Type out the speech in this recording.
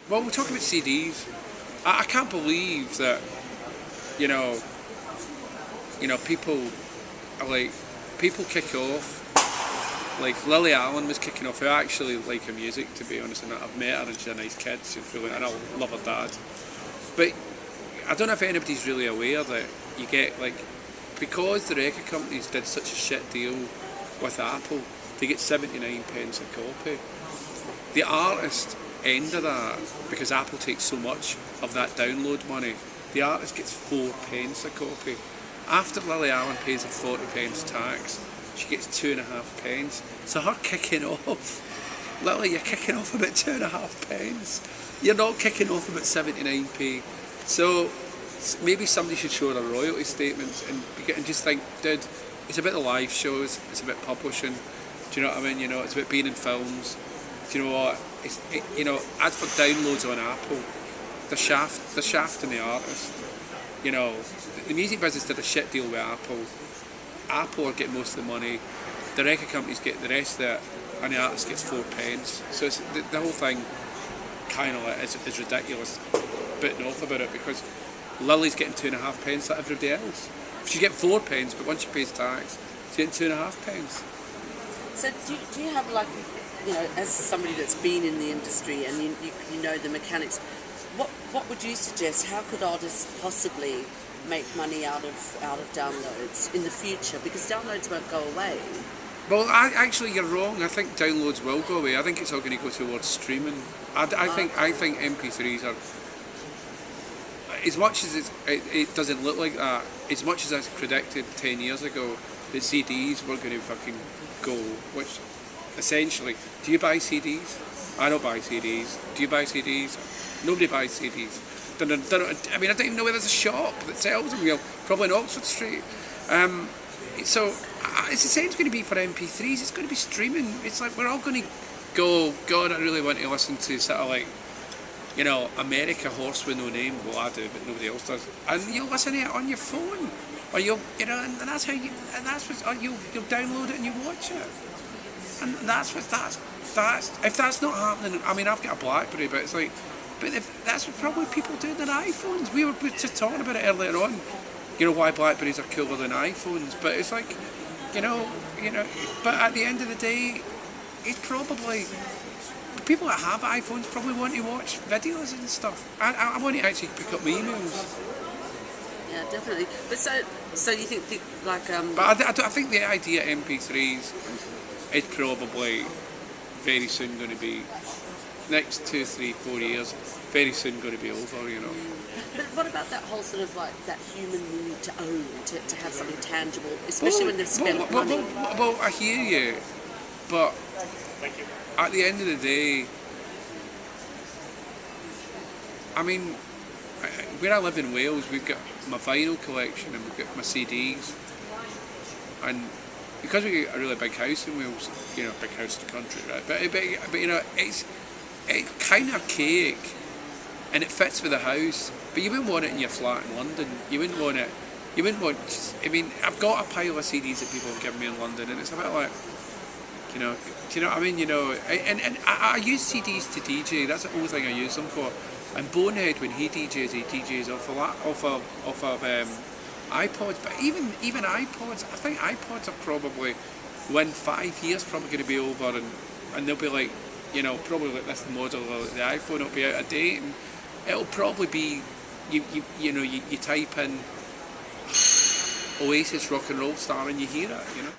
Well, we're talking about CDs. I can't believe that, you know, people are like, people kick off. Like Lily Allen was kicking off. I actually like her music, to be honest, and I've met her and she's a nice kid. She's really, and I love her dad. But I don't know if anybody's really aware that you get like, because the record companies did such a shit deal with Apple, they get 79 pence a copy. The artist end of that, because Apple takes so much of that download money, the artist gets 4 pence a copy. After Lily Allen pays her 40 pence tax, she gets 2.5 pence. So her kicking off, Lily, you're kicking off about 2.5 pence. You're not kicking off about 79p. So maybe somebody should show her a royalty statement and just think, dude, it's about the live shows, it's about publishing. Do you know what I mean? You know, it's about being in films. Do you know what? You know, as for downloads on Apple, the shaft and the artist. You know, the music business did a shit deal with Apple. Apple are getting most of the money, the record companies get the rest of it, and the artist gets 4 pence. So it's, the whole thing kind of like is ridiculous, bitten off about it, because Lily's getting 2.5 pence like everybody else. She get 4 pence, but once she pays tax, she's getting 2.5 pence. So do you have, like, you know, as somebody that's been in the industry and you know the mechanics, what would you suggest? How could artists possibly make money out of downloads in the future? Because downloads won't go away. Well, actually, you're wrong. I think downloads will go away. I think it's all going to go towards streaming. I think MP3s are, as much as it doesn't look like that, as much as I predicted 10 years ago that CDs were going to fucking go, which essentially, do you buy CDs? I don't buy CDs. Do you buy CDs? Nobody buys CDs. I mean, I don't even know where there's a shop that sells them. You know, probably on Oxford Street. So it's the same. It's going to be for MP3s. It's going to be streaming. It's like we're all going to go, God, I really want to listen to sort of like, you know, America Horse with No Name. Well, I do, but nobody else does. And you'll listen to it on your phone, or you'll, you know, and that's how you, and that's what, or you'll download it and you watch it. And that's if that's not happening. I mean, I've got a BlackBerry, but it's like. But if that's what probably people do in their iPhones. We were just talking about it earlier on. You know, why BlackBerries are cooler than iPhones. But it's like, you know. But at the end of the day, it's probably people that have iPhones probably want to watch videos and stuff. I want to actually pick up my emails. Yeah, definitely. But so you think like But I think the idea of MP3s is probably very soon going to be. Next 2, 3, 4 years, very soon going to be over, you know. But what about that whole sort of like that human need to own, to have something tangible, especially when they've spent money? Well, I hear you, but at the end of the day, I mean, where I live in Wales, we've got my vinyl collection and we've got my CDs, and because we got a really big house in Wales, you know, big house in the country, right? But you know, it's kind of archaic, and it fits with the house. But you wouldn't want it in your flat in London. You wouldn't want it. You wouldn't want. I mean, I've got a pile of CDs that people have given me in London, and it's a bit like, you know, do you know what I mean? You know, and I use CDs to DJ. That's the only thing I use them for. And Bonehead, when he DJs off of iPods. But even iPods, I think iPods are probably, within 5 years, probably going to be over, and they'll be like. You know, probably like this model of the iPhone will be out of date, and it'll probably be you type in Oasis rock and roll star and you hear it, you know.